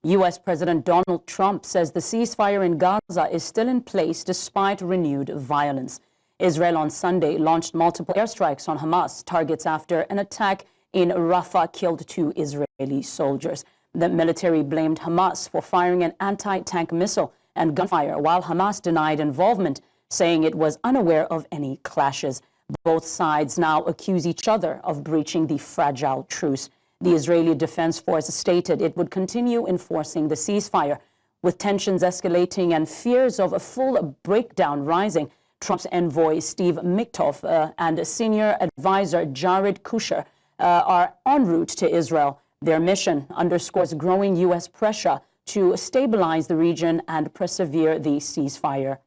U.S. President Donald Trump says the ceasefire in Gaza is still in place despite renewed violence. Israel on Sunday launched multiple airstrikes on Hamas targets after an attack in Rafah killed 2 Israeli soldiers. The military blamed Hamas for firing an anti-tank missile and gunfire, while Hamas denied involvement, saying it was unaware of any clashes. Both sides now accuse each other of breaching the fragile truce. The Israeli Defense Force stated it would continue enforcing the ceasefire. With tensions escalating and fears of a full breakdown rising, Trump's envoy Steve Witkoff and senior advisor Jared Kushner are en route to Israel. Their mission underscores growing U.S. pressure to stabilize the region and preserve the ceasefire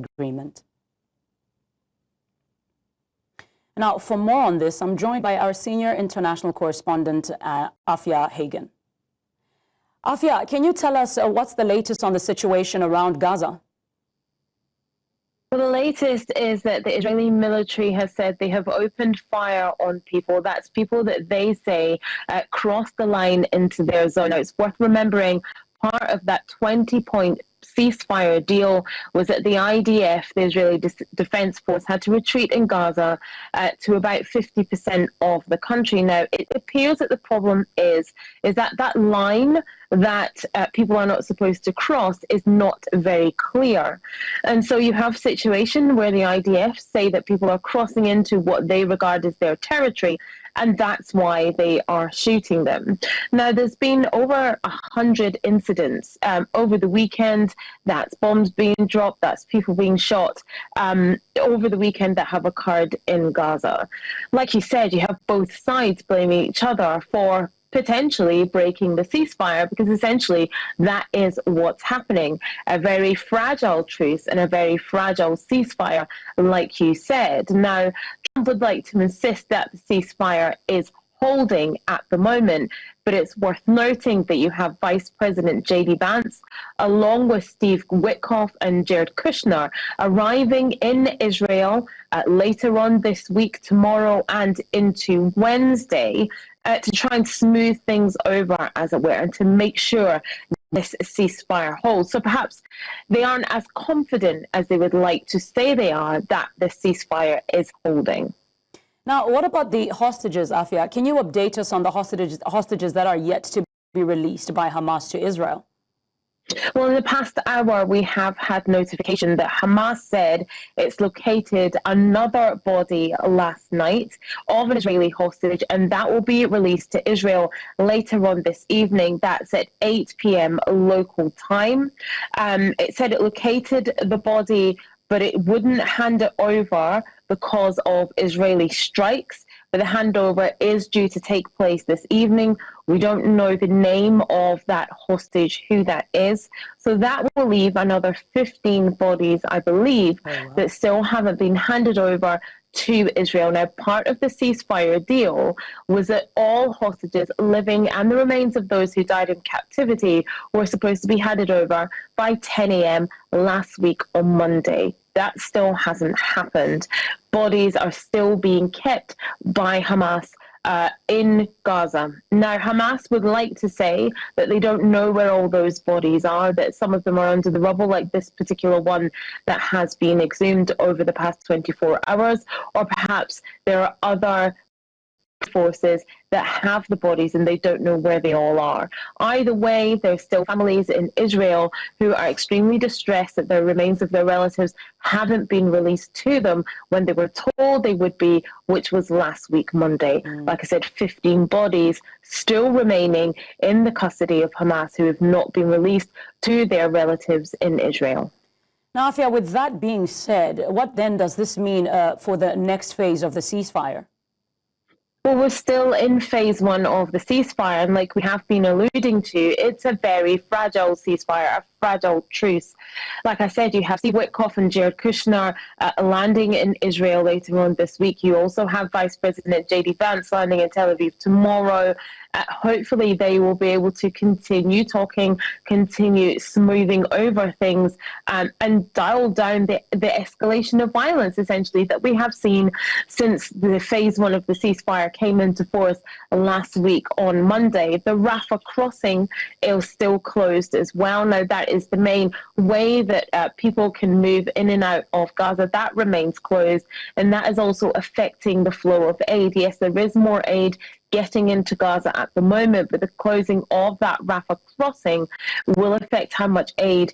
agreement. Now, for more on this, I'm joined by our senior international correspondent, Afua Hagan. Afua, can you tell us what's the latest on the situation around Gaza? Well, the latest is that the Israeli military has said they have opened fire on people. That's people that they say crossed the line into their zone. Now, it's worth remembering part of that 20-point ceasefire deal was that the IDF, the Israeli Defense Force, had to retreat in Gaza to about 50% of the country. Now, it appears that the problem is that that line that people are not supposed to cross is not very clear. And so you have a situation where the IDF say that people are crossing into what they regard as their territory, and that's why they are shooting them. Now, there's been over 100 incidents over the weekend. That's bombs being dropped, that's people being shot over the weekend that have occurred in Gaza. Like you said, you have both sides blaming each other for potentially breaking the ceasefire, because essentially that is what's happening. A very fragile truce and a very fragile ceasefire, like you said. Now, Trump would like to insist that the ceasefire is holding at the moment, but it's worth noting that you have Vice President J.D. Vance, along with Steve Witkoff and Jared Kushner, arriving in Israel later on this week, tomorrow and into Wednesday, to try and smooth things over, as it were, and to make sure this ceasefire holds. So perhaps they aren't as confident as they would like to say they are that the ceasefire is holding. Now, what about the hostages, Afua? Can you update us on the hostages that are yet to be released by Hamas to Israel? Well, in the past hour, we have had notification that Hamas said it's located another body last night of an Israeli hostage, and that will be released to Israel later on this evening. That's at 8 p.m. local time. It said it located the body, but it wouldn't hand it over because of Israeli strikes. But the handover is due to take place this evening. We don't know the name of that hostage, who that is. So that will leave another 15 bodies, I believe, that still haven't been handed over to Israel. Now, part of the ceasefire deal was that all hostages living and the remains of those who died in captivity were supposed to be handed over by 10 a.m. last week on Monday. That still hasn't happened. Bodies are still being kept by Hamas in Gaza. Now, Hamas would like to say that they don't know where all those bodies are, that some of them are under the rubble, like this particular one that has been exhumed over the past 24 hours, or perhaps there are other forces that have the bodies and they don't know where they all are. Either way, there's still families in Israel who are extremely distressed that the remains of their relatives haven't been released to them when they were told they would be, which was last week, Monday. Like I said, 15 bodies still remaining in the custody of Hamas who have not been released to their relatives in Israel. Now, Afua, with that being said, what then does this mean for the next phase of the ceasefire? Well, we're still in phase one of the ceasefire, and like we have been alluding to, it's a very fragile ceasefire, a fragile truce. Like I said, you have Steve Witkoff and Jared Kushner landing in Israel later on this week. You also have Vice President J.D. Vance landing in Tel Aviv tomorrow. hopefully they will be able to continue talking, continue smoothing over things, and dial down the escalation of violence, essentially, that we have seen since the phase one of the ceasefire came into force last week on Monday. The Rafah crossing is still closed as well. Now, that is the main way that people can move in and out of Gaza. That remains closed, and that is also affecting the flow of aid. Yes, there is more aid getting into Gaza at the moment, but the closing of that Rafah crossing will affect how much aid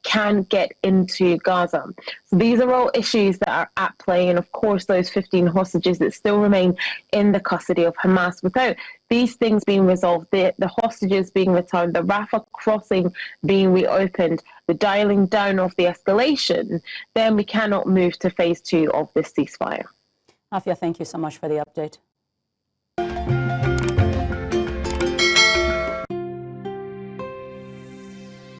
can get into Gaza. So these are all issues that are at play, and of course those 15 hostages that still remain in the custody of Hamas. Without these things being resolved, the hostages being returned, the Rafah crossing being reopened, the dialing down of the escalation, then we cannot move to phase two of this ceasefire. Afua, thank you so much for the update.